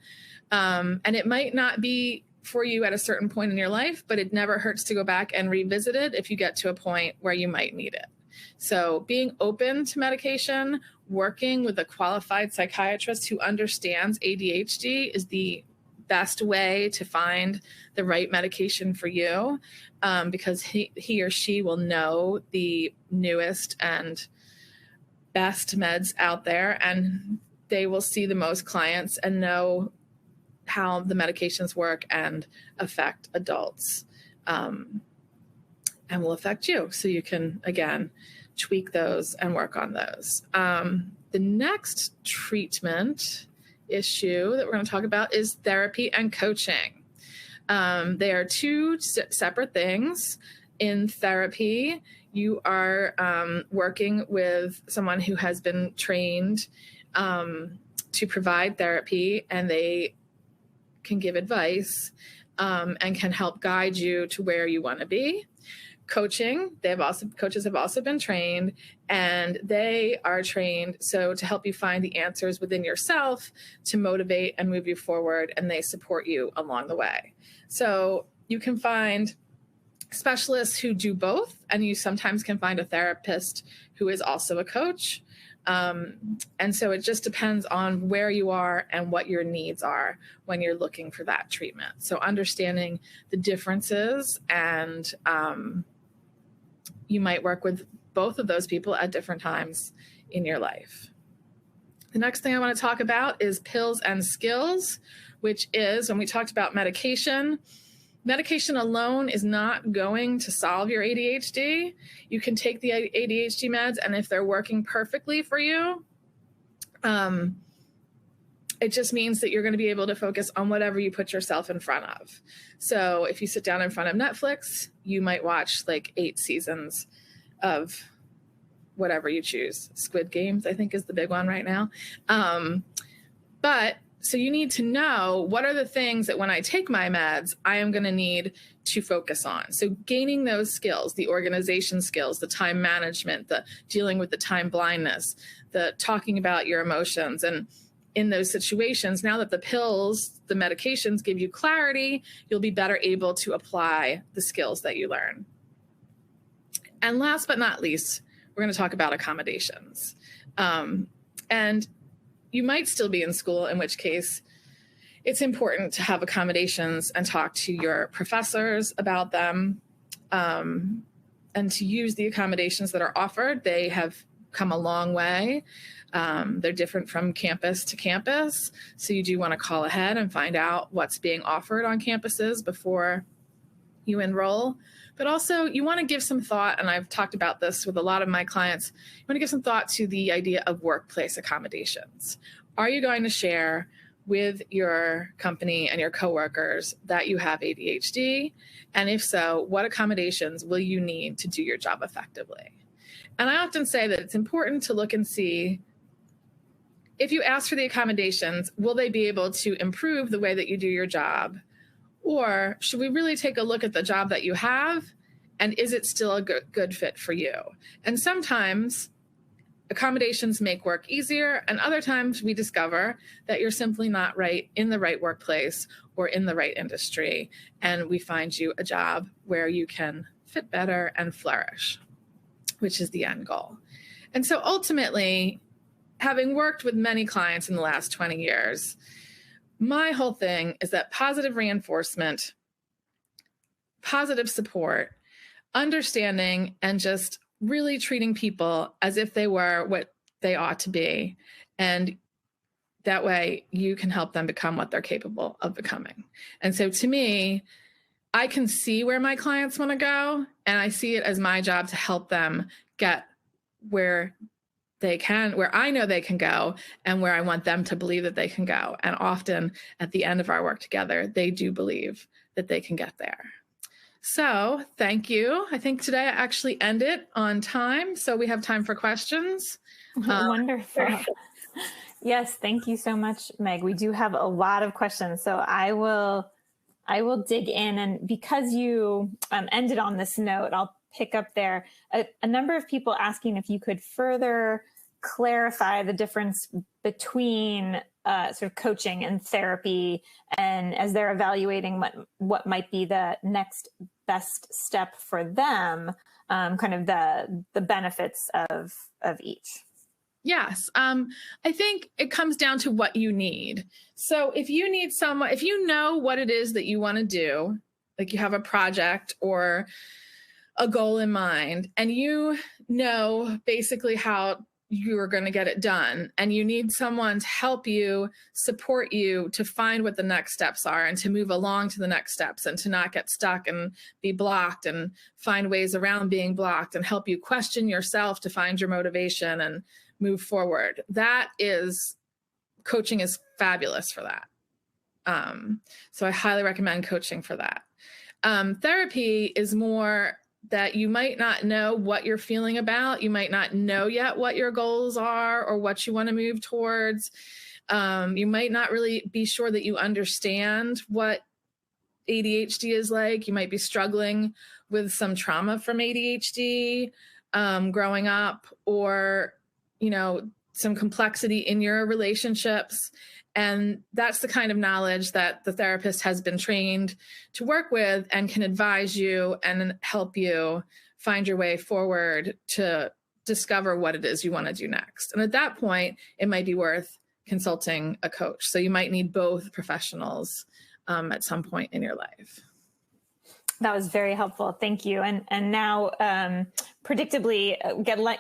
And it might not be for you at a certain point in your life, but it never hurts to go back and revisit it if you get to a point where you might need it. So being open to medication, working with a qualified psychiatrist who understands ADHD is the best way to find the right medication for you, because he or she will know the newest and best meds out there, and they will see the most clients and know how the medications work and affect adults, and will affect you. So you can, again, tweak those and work on those. The next treatment issue that we're going to talk about is therapy and coaching. They are two separate things. In therapy, you are working with someone who has been trained to provide therapy, and they can give advice and can help guide you to where you want to be. Coaching, coaches have also been trained, and they are trained to help you find the answers within yourself to motivate and move you forward, and they support you along the way. So you can find specialists who do both, and you sometimes can find a therapist who is also a coach. And so it just depends on where you are and what your needs are when you're looking for that treatment. So understanding the differences, and you might work with both of those people at different times in your life. The next thing I want to talk about is pills and skills, which is, when we talked about medication alone is not going to solve your ADHD. You can take the ADHD meds, and if they're working perfectly for you, it just means that you're going to be able to focus on whatever you put yourself in front of. So if you sit down in front of Netflix, you might watch like 8 seasons of whatever you choose. Squid Games, I think, is the big one right now. So you need to know, what are the things that when I take my meds, I am going to need to focus on. So gaining those skills, the organization skills, the time management, the dealing with the time blindness, the talking about your emotions. And in those situations, now that the pills, the medications give you clarity, you'll be better able to apply the skills that you learn. And last but not least, we're going to talk about accommodations. And you might still be in school, in which case it's important to have accommodations and talk to your professors about them, and to use the accommodations that are offered. They have come a long way. They're different from campus to campus. So you do want to call ahead and find out what's being offered on campuses before you enroll. But also you want to give some thought, and I've talked about this with a lot of my clients, you want to give some thought to the idea of workplace accommodations. Are you going to share with your company and your coworkers that you have ADHD? And if so, what accommodations will you need to do your job effectively? And I often say that it's important to look and see, if you ask for the accommodations, will they be able to improve the way that you do your job? Or should we really take a look at the job that you have? And is it still a good fit for you? And sometimes accommodations make work easier. And other times we discover that you're simply not right in the right workplace or in the right industry. And we find you a job where you can fit better and flourish, which is the end goal. And so ultimately, having worked with many clients in the last 20 years, my whole thing is that positive reinforcement, positive support, understanding, and just really treating people as if they were what they ought to be. And that way you can help them become what they're capable of becoming. And so to me, I can see where my clients want to go, and I see it as my job to help them get where they can, where I know they can go, and where I want them to believe that they can go. And often at the end of our work together, they do believe that they can get there. So thank you. I think today I actually ended on time, so we have time for questions. Wonderful. Yes, thank you so much, Meg. We do have a lot of questions, so I will dig in. And because you ended on this note, I'll pick up there. A number of people asking if you could further clarify the difference between sort of coaching and therapy, and as they're evaluating what might be the next best step for them, kind of the benefits of each. Yes. I think it comes down to what you need. So if you need someone, if you know what it is that you want to do, like you have a project or a goal in mind, and you know basically how you are going to get it done, and you need someone to help you, support you to find what the next steps are and to move along to the next steps and to not get stuck and be blocked and find ways around being blocked and help you question yourself to find your motivation and move forward. Coaching is fabulous for that. So I highly recommend coaching for that. Therapy is more that you might not know what you're feeling about. You might not know yet what your goals are or what you want to move towards. You might not really be sure that you understand what ADHD is like. You might be struggling with some trauma from ADHD growing up, or some complexity in your relationships. And that's the kind of knowledge that the therapist has been trained to work with and can advise you and help you find your way forward to discover what it is you want to do next. And at that point, it might be worth consulting a coach. So you might need both professionals at some point in your life. That was very helpful. Thank you. And now, predictably,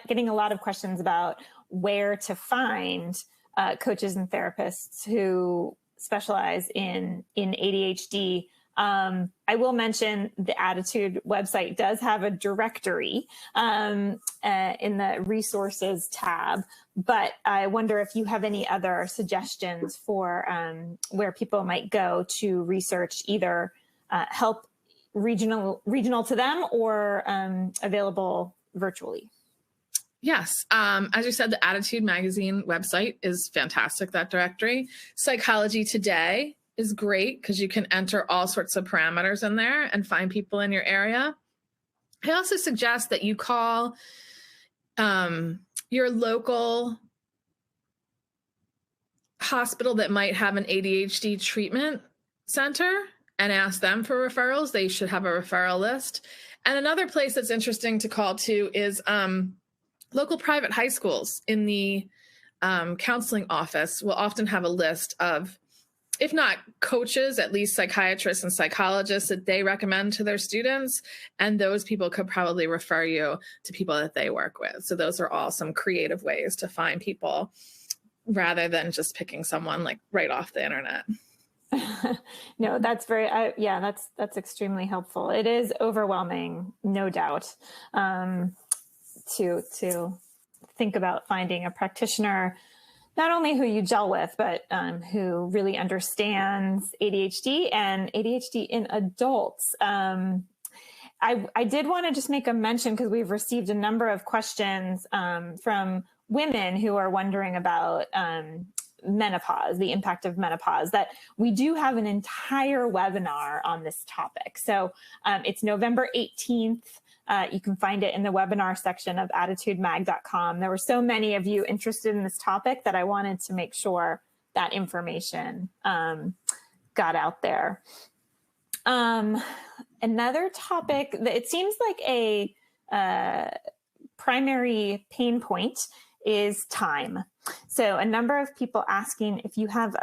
getting a lot of questions about where to find coaches and therapists who specialize in ADHD. I will mention the ADDitude website does have a directory in the resources tab, but I wonder if you have any other suggestions for where people might go to research either help regional to them or available virtually. Yes. As you said, the ADDitude magazine website is fantastic, that directory. Psychology Today is great because you can enter all sorts of parameters in there and find people in your area. I also suggest that you call your local hospital that might have an ADHD treatment center and ask them for referrals. They should have a referral list. And another place that's interesting to call to is local private high schools. In the counseling office will often have a list of, if not coaches, at least psychiatrists and psychologists that they recommend to their students. And those people could probably refer you to people that they work with. So those are all some creative ways to find people rather than just picking someone like right off the internet. No, that's that's extremely helpful. It is overwhelming, no doubt, to think about finding a practitioner, not only who you gel with, but who really understands ADHD and ADHD in adults. I did want to just make a mention, because we've received a number of questions from women who are wondering about menopause, the impact of menopause, that we do have an entire webinar on this topic. So it's November 18th. You can find it in the webinar section of ADDitudemag.com. There were so many of you interested in this topic that I wanted to make sure that information got out there. Another topic that it seems like a primary pain point is time. So a number of people asking if you have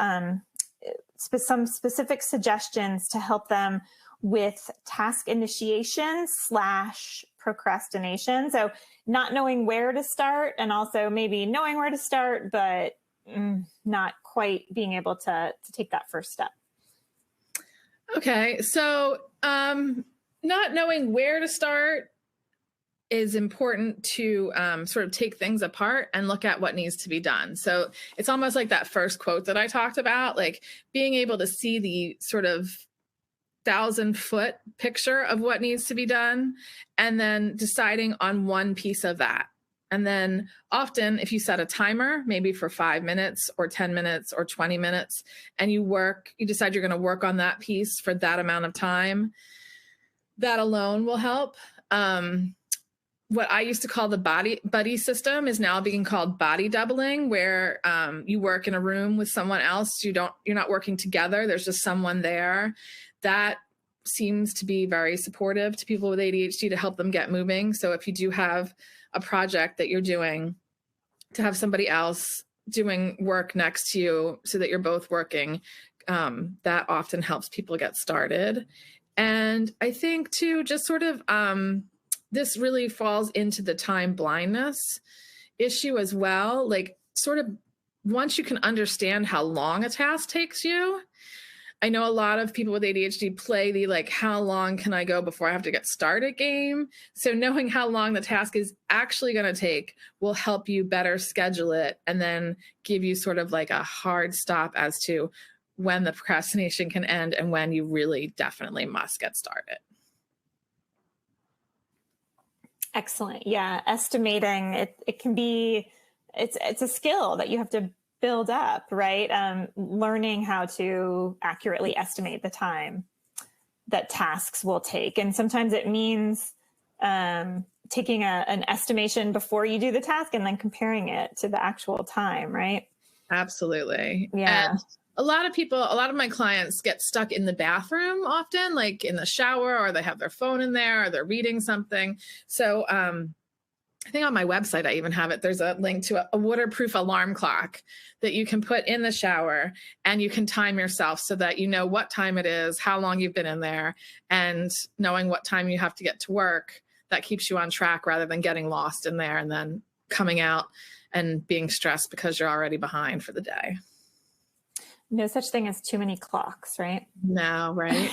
some specific suggestions to help them with task initiation / procrastination. So not knowing where to start, and also maybe knowing where to start, but not quite being able to take that first step. Okay, so not knowing where to start is important to sort of take things apart and look at what needs to be done. So it's almost like that first quote that I talked about, like being able to see the sort of 1,000-foot picture of what needs to be done, and then deciding on one piece of that. And then often if you set a timer, maybe for 5 minutes or 10 minutes or 20 minutes, and you decide you're going to work on that piece for that amount of time, that alone will help. What I used to call the buddy system is now being called body doubling, where you work in a room with someone else. You're not working together. There's just someone there. That seems to be very supportive to people with ADHD to help them get moving. So if you do have a project that you're doing, to have somebody else doing work next to you so that you're both working, that often helps people get started. And I think too, just sort of, this really falls into the time blindness issue as well. Like sort of once you can understand how long a task takes you, I know a lot of people with ADHD play the like, how long can I go before I have to get started game? So knowing how long the task is actually going to take will help you better schedule it, and then give you sort of like a hard stop as to when the procrastination can end and when you really definitely must get started. Excellent. Yeah. Estimating it can be, it's a skill that you have to build up, right? Learning how to accurately estimate the time that tasks will take. And sometimes it means taking an estimation before you do the task and then comparing it to the actual time, right? Absolutely. Yeah. And a lot of my clients get stuck in the bathroom often, like in the shower, or they have their phone in there, or they're reading something. So I think on my website, I even have it. There's a link to a waterproof alarm clock that you can put in the shower, and you can time yourself so that you know what time it is, how long you've been in there, and knowing what time you have to get to work. That keeps you on track rather than getting lost in there and then coming out and being stressed because you're already behind for the day. No such thing as too many clocks, right? No, right?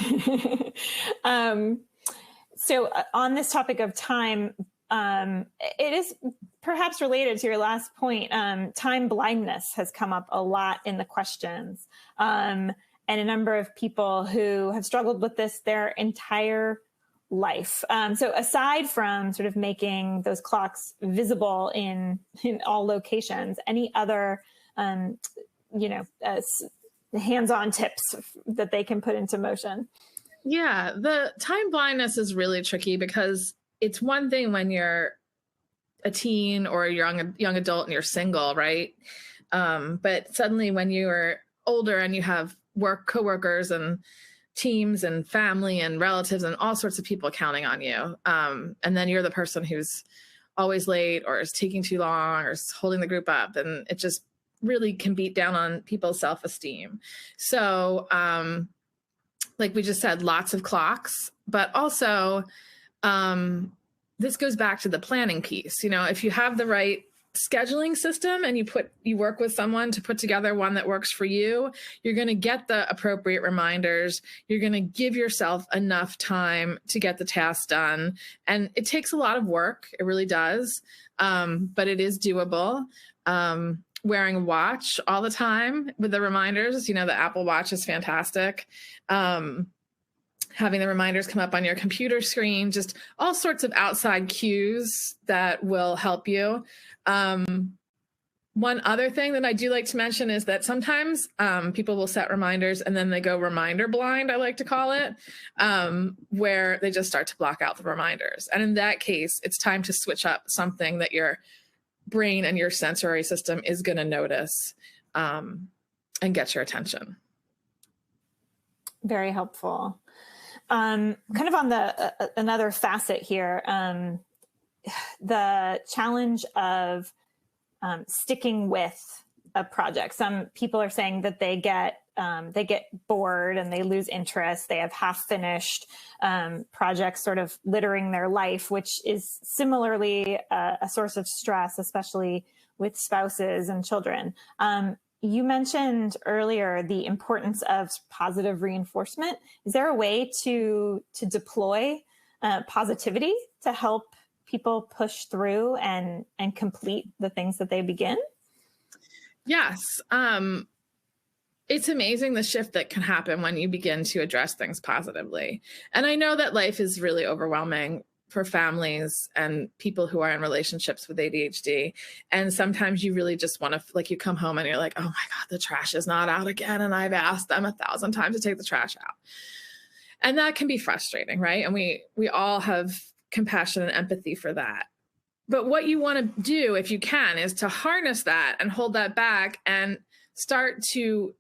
So on this topic of time, it is perhaps related to your last point. Time blindness has come up a lot in the questions. And a number of people who have struggled with this their entire life. So aside from sort of making those clocks visible in all locations, any other, hands-on tips that they can put into motion? Yeah, the time blindness is really tricky because it's one thing when you're a teen or a young adult and you're single, right? But suddenly when you're older and you have coworkers and teams and family and relatives and all sorts of people counting on you, and then you're the person who's always late or is taking too long or is holding the group up, and it just really can beat down on people's self-esteem. So like we just said, lots of clocks, but also this goes back to the planning piece. If you have the right scheduling system and you work with someone to put together one that works for you, you're going to get the appropriate reminders. You're going to give yourself enough time to get the task done. And it takes a lot of work. It really does. But it is doable. Wearing a watch all the time with the reminders, the Apple Watch is fantastic. Having the reminders come up on your computer screen, just all sorts of outside cues that will help you. One other thing that I do like to mention is that sometimes people will set reminders and then they go reminder blind, I like to call it, where they just start to block out the reminders. And in that case, it's time to switch up something that your brain and your sensory system is going to notice and get your attention. Very helpful. Kind of on the another facet here, the challenge of sticking with a project. Some people are saying that they get bored and they lose interest. They have half-finished projects sort of littering their life, which is similarly a source of stress, especially with spouses and children. You mentioned earlier the importance of positive reinforcement. Is there a way to deploy positivity to help people push through and complete the things that they begin? Yes. It's amazing the shift that can happen when you begin to address things positively. And I know that life is really overwhelming for families and people who are in relationships with ADHD. And sometimes you really just want to, like, you come home and you're like, oh my God, the trash is not out again. And I've asked them 1,000 times to take the trash out. And that can be frustrating, right? And we all have compassion and empathy for that. But what you want to do, if you can, is to harness that and hold that back and start to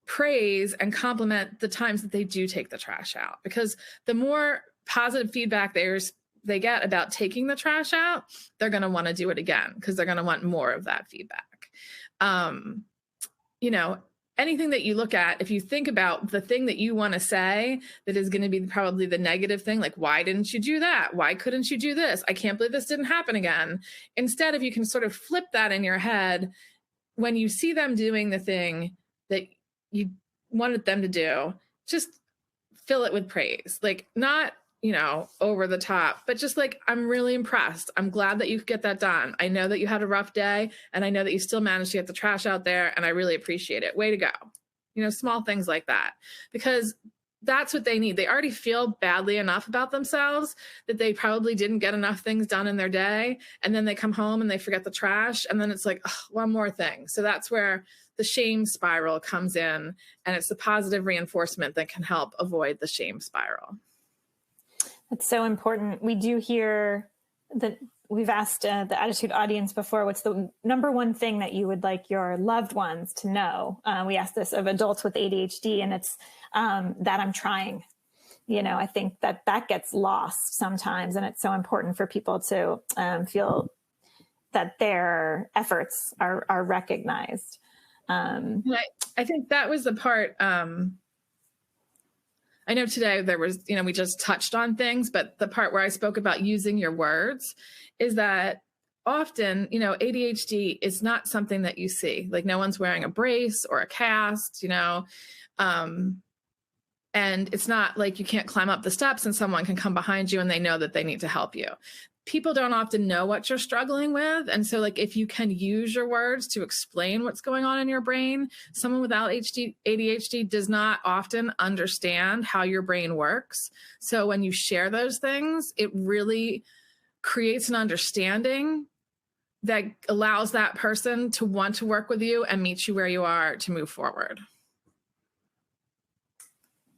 praise and compliment the times that they do take the trash out. Because the more positive feedback they get about taking the trash out, they're going to want to do it again because they're going to want more of that feedback. Anything that you look at, if you think about the thing that you want to say that is going to be probably the negative thing, like, why didn't you do that? Why couldn't you do this? I can't believe this didn't happen again. Instead, if you can sort of flip that in your head, when you see them doing the thing that you wanted them to do, just fill it with praise. Like, not, over the top, but just like, I'm really impressed. I'm glad that you could get that done. I know that you had a rough day and I know that you still managed to get the trash out there and I really appreciate it. Way to go. Small things like that, because that's what they need. They already feel badly enough about themselves that they probably didn't get enough things done in their day. And then they come home and they forget the trash. And then it's like, oh, one more thing. So that's where the shame spiral comes in. And it's the positive reinforcement that can help avoid the shame spiral. That's so important. We do hear that we've asked the ADDitude audience before, what's the number one thing that you would like your loved ones to know? We asked this of adults with ADHD, and it's that I'm trying. I think that gets lost sometimes, and it's so important for people to feel that their efforts are recognized. I think that was the part. I know today there was, we just touched on things, but the part where I spoke about using your words is that often, ADHD is not something that you see. Like, no one's wearing a brace or a cast, and it's not like you can't climb up the steps and someone can come behind you and they know that they need to help you. People don't often know what you're struggling with. And so, like, if you can use your words to explain what's going on in your brain, someone without ADHD does not often understand how your brain works. So when you share those things, it really creates an understanding that allows that person to want to work with you and meet you where you are to move forward.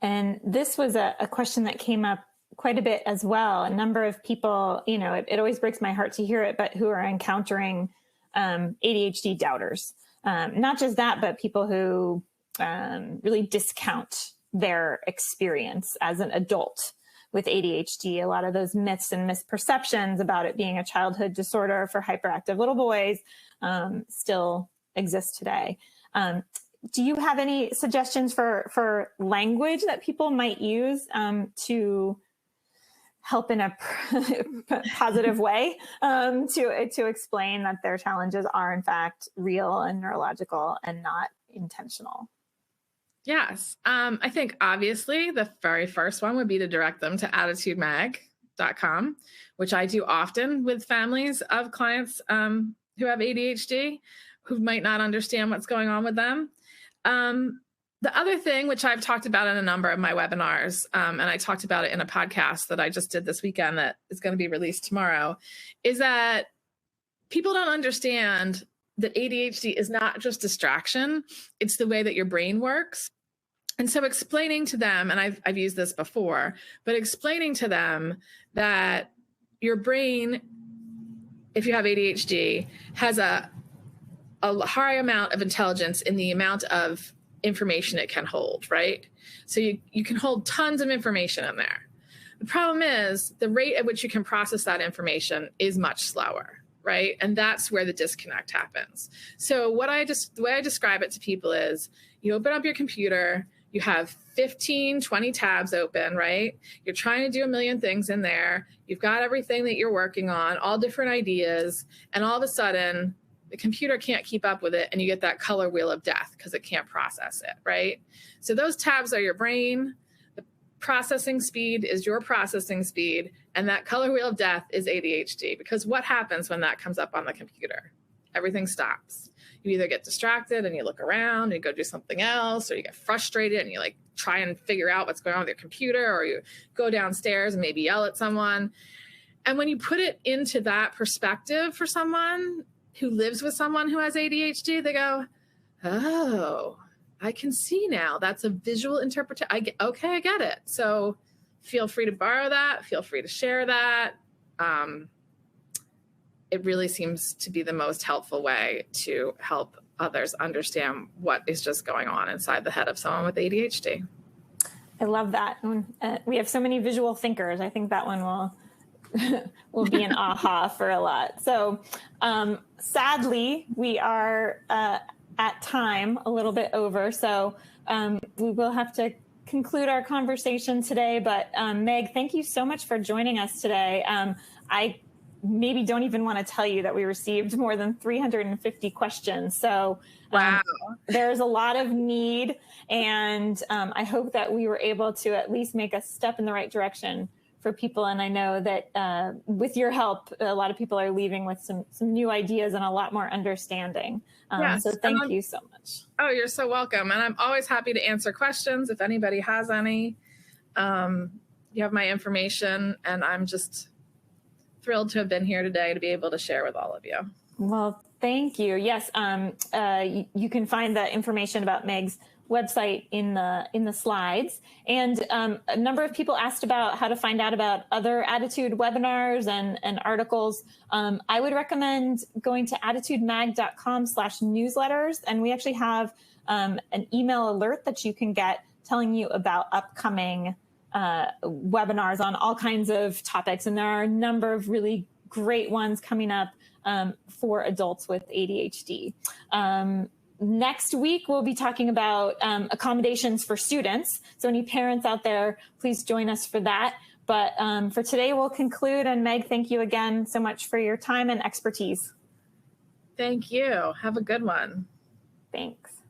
And this was a question that came up quite a bit as well. A number of people, it always breaks my heart to hear it, but who are encountering ADHD doubters. Not just that, but people who really discount their experience as an adult with ADHD. A lot of those myths and misperceptions about it being a childhood disorder for hyperactive little boys still exist today. Do you have any suggestions for language that people might use to help in a positive way to explain that their challenges are in fact real and neurological and not intentional? Yes. I think obviously the very first one would be to direct them to ADDitudeMag.com, which I do often with families of clients who have ADHD, who might not understand what's going on with them. The other thing, which I've talked about in a number of my webinars, and I talked about it in a podcast that I just did this weekend that is going to be released tomorrow, is that people don't understand that ADHD is not just distraction, it's the way that your brain works. And so explaining to them, and I've used this before, but explaining to them that your brain, if you have ADHD, has a high amount of intelligence in the amount of information it can hold, right? So you can hold tons of information in there. The problem is the rate at which you can process that information is much slower, right? And that's where the disconnect happens. So the way I describe it to people is you open up your computer, you have 15, 20 tabs open, right? You're trying to do a million things in there. You've got everything that you're working on, all different ideas, and all of a sudden the computer can't keep up with it and you get that color wheel of death because it can't process it, right? So those tabs are your brain. The processing speed is your processing speed, and that color wheel of death is ADHD, because what happens when that comes up on the computer? Everything stops. You either get distracted and you look around and you go do something else, or you get frustrated and you like try and figure out what's going on with your computer, or you go downstairs and maybe yell at someone. And when you put it into that perspective for someone who lives with someone who has ADHD, they go, oh, I can see now. That's a visual interpretation. I get it. So feel free to borrow that. Feel free to share that. It really seems to be the most helpful way to help others understand what is just going on inside the head of someone with ADHD. I love that. We have so many visual thinkers. I think that one will be an aha for a lot. So sadly, we are at time, a little bit over. So we will have to conclude our conversation today. But Meg, thank you so much for joining us today. I maybe don't even want to tell you that we received more than 350 questions. So wow. There's a lot of need. And I hope that we were able to at least make a step in the right direction for people. And I know that with your help, a lot of people are leaving with some new ideas and a lot more understanding. Yes. So thank you so much. Oh, you're so welcome. And I'm always happy to answer questions if anybody has any. You have my information, and I'm just thrilled to have been here today to be able to share with all of you. Well, thank you. Yes, you can find the information about Meg's website in the slides. And a number of people asked about how to find out about other ADDitude webinars and articles. I would recommend going to additudemag.com/newsletters. And we actually have an email alert that you can get telling you about upcoming webinars on all kinds of topics. And there are a number of really great ones coming up for adults with ADHD. Next week, we'll be talking about accommodations for students. So any parents out there, please join us for that. But for today, we'll conclude. And Meg, thank you again so much for your time and expertise. Thank you. Have a good one. Thanks.